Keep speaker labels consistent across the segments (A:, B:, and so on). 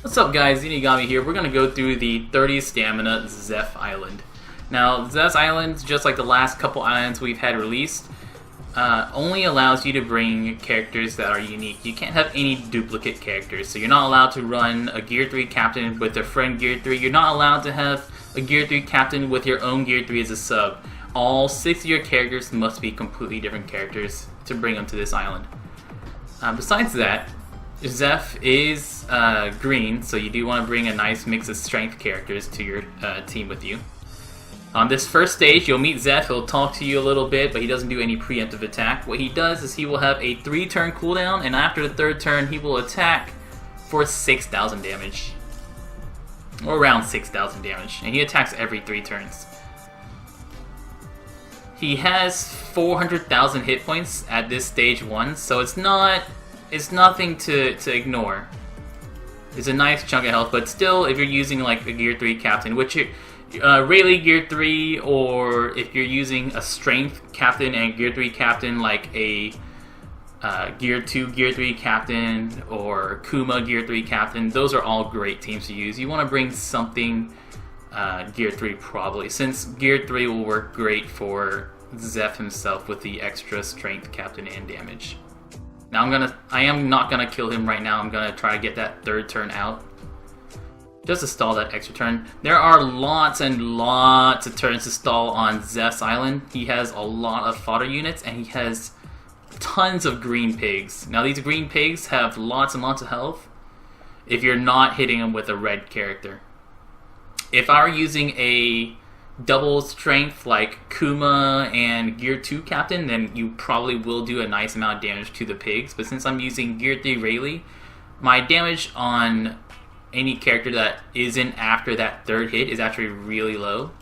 A: What's up guys, Zinigami here. We're going to go through the 30 stamina Zeff Island. Now, Zeff Island, just like the last couple islands we've had released, only allows you to bring characters that are unique. You can't have any duplicate characters, so you're not allowed to run a Gear 3 captain with a friend Gear 3. You're not allowed to have a Gear 3 captain with your own Gear 3 as a sub. All 6 of your characters must be completely different characters to bring them to this island. Besides that, Zeff is green, so you do want to bring a nice mix of strength characters to your team with you. On this first stage, you'll meet Zeff. He'll talk to you a little bit, but he doesn't do any preemptive attack. What he does is he will have a 3-turn cooldown, and after the 3rd turn, he will attack for 6,000 damage. Or around 6,000 damage, and he attacks every 3 turns. He has 400,000 hit points at this stage 1, so it's nothing to ignore. It's a nice chunk of health, but still, if you're using like a Gear 3 captain, which Rayleigh Gear 3, or if you're using a Strength captain and Gear 3 captain like a Gear 2 Gear 3 captain or Kuma Gear 3 captain, those are all great teams to use. You want to bring something Gear 3 probably, since Gear 3 will work great for Zeff himself with the extra Strength captain and damage. Now I am not gonna kill him right now. I'm gonna try to get that 3rd turn out, just to stall that extra turn. There are lots and lots of turns to stall on Zeff's island. He has a lot of fodder units, and he has tons of green pigs. Now these green pigs have lots and lots of health if you're not hitting them with a red character. If I were using a double strength like Kuma and Gear 2 captain, then you probably will do a nice amount of damage to the pigs. But since I'm using Gear 3 Rayleigh, my damage on any character that isn't after that 3rd hit is actually really low.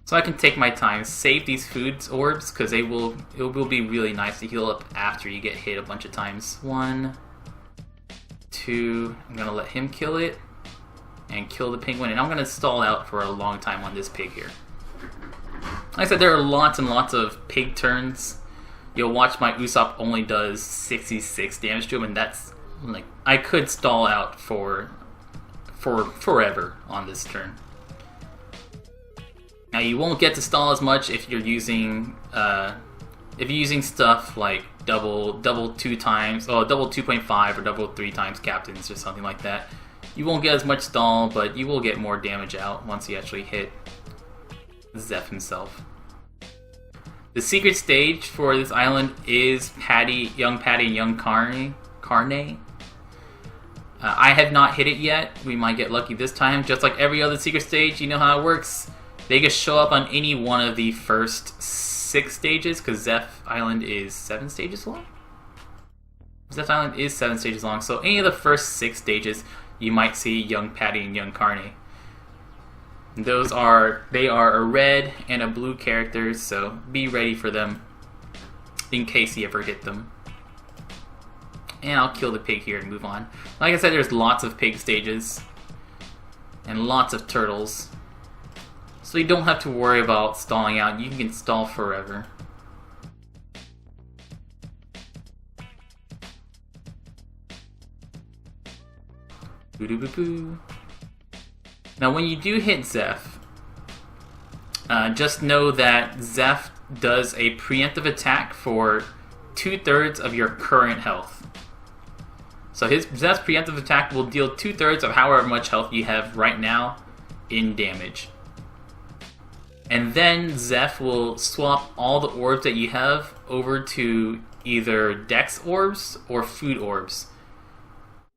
A: So I can take my time, save these food orbs, because it will be really nice to heal up after you get hit a bunch of times. 1, 2, I'm gonna let him kill it and kill the penguin, and I'm going to stall out for a long time on this pig here. Like I said, there are lots and lots of pig turns. You'll watch my Usopp only does 66 damage to him, and that's like, I could stall out for forever on this turn. Now you won't get to stall as much if you're using stuff like double 2 times, oh, double 2.5 or double 3 times captains or something like that. You won't get as much stall, but you will get more damage out once you actually hit Zeff himself. The secret stage for this island is Young Patty and Young Carne. I have not hit it yet. We might get lucky this time. Just like every other secret stage, you know how it works. They can show up on any one of the first 6 stages, because Zeff Island is 7 stages long? Zeff Island is 7 stages long, so any of the first 6 stages, you might see Young Patty and Young Carne. They are a red and a blue characters, so be ready for them in case you ever hit them. And I'll kill the pig here and move on. Like I said, there's lots of pig stages and lots of turtles, so you don't have to worry about stalling out. You can stall forever. Now when you do hit Zeff, just know that Zeff does a preemptive attack for 2/3 of your current health. So Zeff's preemptive attack will deal 2/3 of however much health you have right now in damage. And then Zeff will swap all the orbs that you have over to either Dex orbs or food orbs.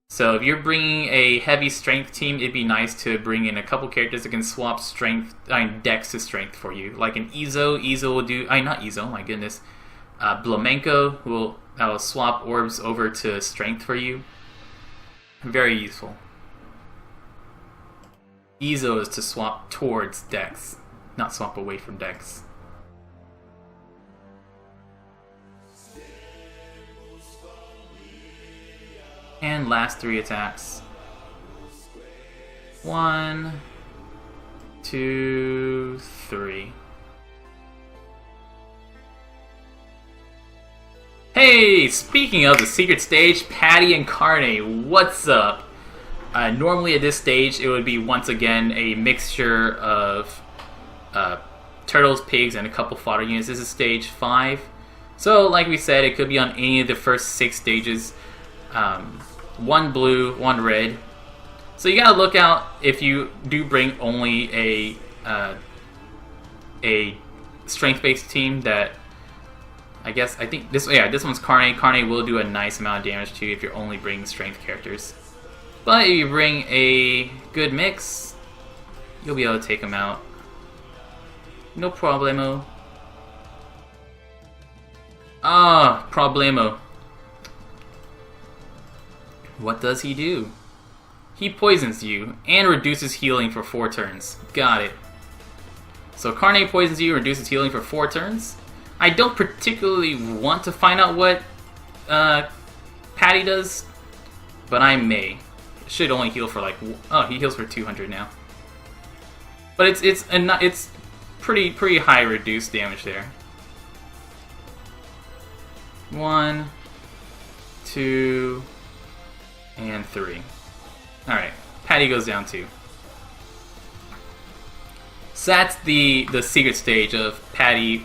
A: So if you're bringing a heavy strength team, it'd be nice to bring in a couple characters that can swap Dex to strength for you. Like an Izo will do, not Izo, my goodness. Blamenko will swap orbs over to strength for you. Very useful. Izo is to swap towards Dex, not swap away from Dex. And last 3 attacks. 1, 2, 3. Hey, speaking of the secret stage, Patty and Carne, what's up? Normally at this stage it would be once again a mixture of turtles, pigs, and a couple fodder units. This is stage 5. So like we said, it could be on any of the first 6 stages. 1 blue, 1 red. So you gotta look out if you do bring only a strength-based team that I think this one's Carne. Carne will do a nice amount of damage to you if you're only bringing strength characters. But if you bring a good mix, you'll be able to take them out. No problemo. Ah, problemo. What does he do? He poisons you and reduces healing for 4 turns. Got it. So Carne poisons you, reduces healing for 4 turns. I don't particularly want to find out what Patty does, but I may. It should only heal for like... Oh, he heals for 200 now. But it's pretty high reduced damage there. 1, 2, and 3. Alright, Patty goes down 2. So that's the secret stage of Patty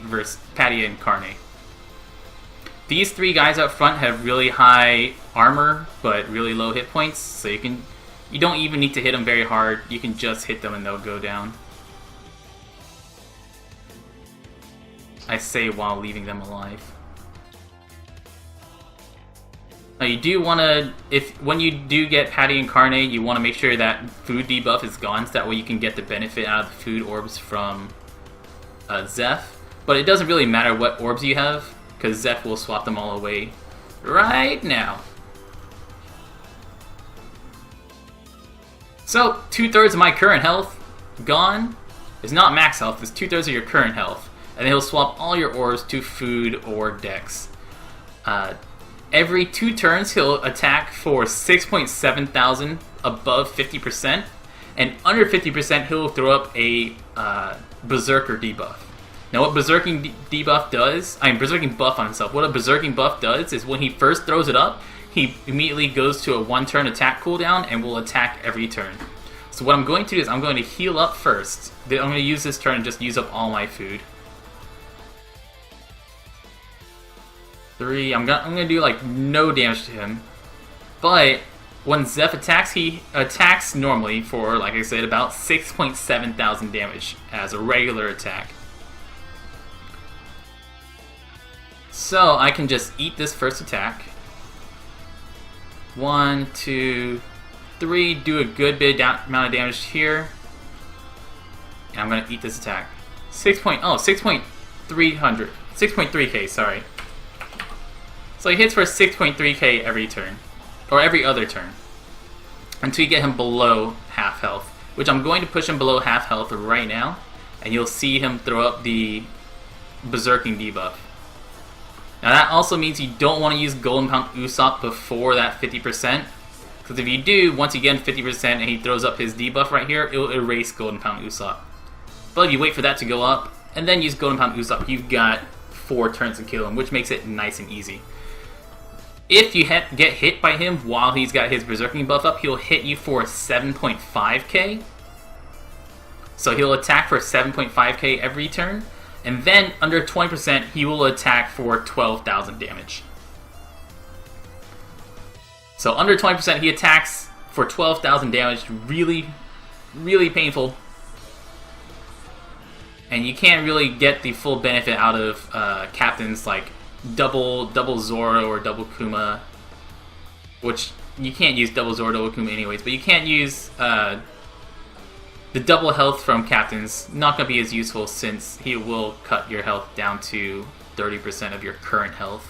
A: and Carne. These 3 guys up front have really high armor, but really low hit points, so you don't even need to hit them very hard. You can just hit them and they'll go down. I say while leaving them alive. Now you do want to, when you do get Patty and Carne, you want to make sure that food debuff is gone, so that way you can get the benefit out of the food orbs from Zeff. But it doesn't really matter what orbs you have, because Zeff will swap them all away right now. So, 2/3 of my current health gone. It's not max health, it's 2/3 of your current health. And he'll swap all your orbs to food or dex. Every 2 turns, he'll attack for 6.7 thousand above 50%, and under 50%, he'll throw up a Berzerker debuff. Now, what Berzerking debuff does, Berzerking buff on himself. What a Berzerking buff does is when he first throws it up, he immediately goes to a 1-turn attack cooldown and will attack every turn. So what I'm going to do is I'm going to heal up first. Then I'm going to use this turn and just use up all my food. 3. I'm gonna do like no damage to him, but when Zeff attacks, he attacks normally for, like I said, about 6.7 thousand damage as a regular attack. So I can just eat this first attack. 1, 2, 3. Do a good bit amount of damage here, and I'm gonna eat this attack. 6.3k. Sorry. So he hits for 6.3k every turn, or every other turn, until you get him below half health, which I'm going to push him below half health right now, and you'll see him throw up the Berzerking debuff. Now that also means you don't want to use Golden Pound Usopp before that 50%, because if you do, once you get 50% and he throws up his debuff right here, it'll erase Golden Pound Usopp. But if you wait for that to go up, and then use Golden Pound Usopp, you've got 4 turns to kill him, which makes it nice and easy. If you get hit by him while he's got his Berzerking buff up, he'll hit you for 7.5k. So he'll attack for 7.5k every turn, and then under 20% he will attack for 12,000 damage. So under 20% he attacks for 12,000 damage, really, really painful. And you can't really get the full benefit out of captains like double Zoro or double Kuma, which you can't use double Zoro, double Kuma anyways, but you can't use the double health from captains. Not going to be as useful since he will cut your health down to 30% of your current health.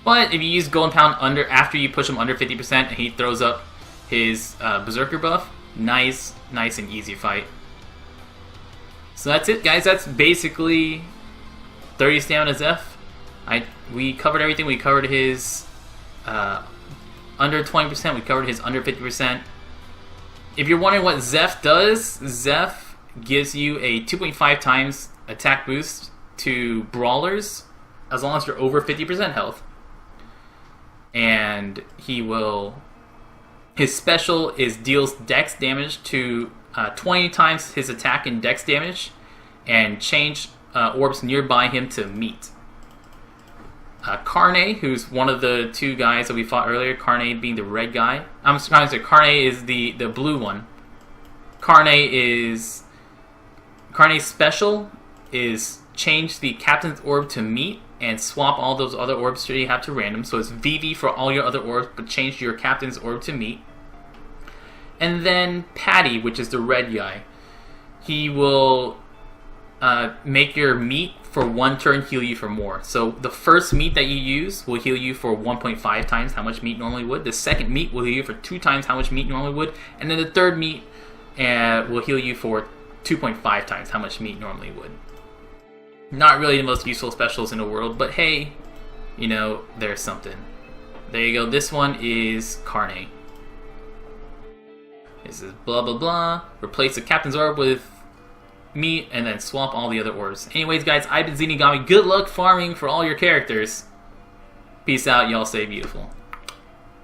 A: But if you use Golden Pound after you push him under 50% and he throws up his Berzerker buff, nice and easy fight. So that's it, guys. That's basically 30 stamina Zeff. We covered everything. We covered his under 20%. We covered his under 50%. If you're wondering what Zeff does, Zeff gives you a 2.5 times attack boost to brawlers as long as you're over 50% health. And his special is deals dex damage to 20 times his attack and dex damage, and change orbs nearby him to meat. Carne, who's one of the two guys that we fought earlier, Carne being the red guy. I'm trying to say Carne is the blue one. Carne's special is change the captain's orb to meat and swap all those other orbs that you have to random. So it's VV for all your other orbs, but change your captain's orb to meat. And then Patty, which is the red guy. He will make your meat for 1 turn heal you for more. So the first meat that you use will heal you for 1.5 times how much meat normally would. The second meat will heal you for 2 times how much meat normally would. And then the third meat will heal you for 2.5 times how much meat normally would. Not really the most useful specials in the world, but hey, you know, there's something. There you go. This one is Carne. This is blah blah blah. Replace the captain's orb with meat and then swap all the other orbs. Anyways, guys, I've been Zenigami. Good luck farming for all your characters. Peace out. Y'all stay beautiful.